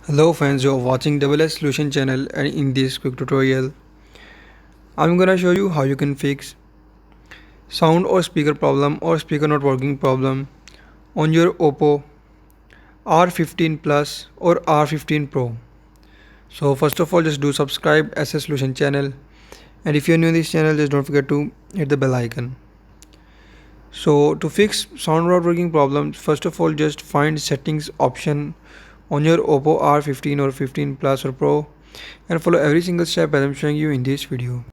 Hello friends, you're watching S Solution channel, and in this quick tutorial I'm gonna show you how you can fix sound or speaker problem or speaker not working problem on your Oppo R15 Plus or R15 Pro. So first of all, just do subscribe SS Solution channel, and if you're new in this channel, just don't forget to hit the bell icon. So to fix sound not working problem, first of all just find settings option on your Oppo R15 or 15 Plus or Pro and follow every single step as I'm showing you in this video.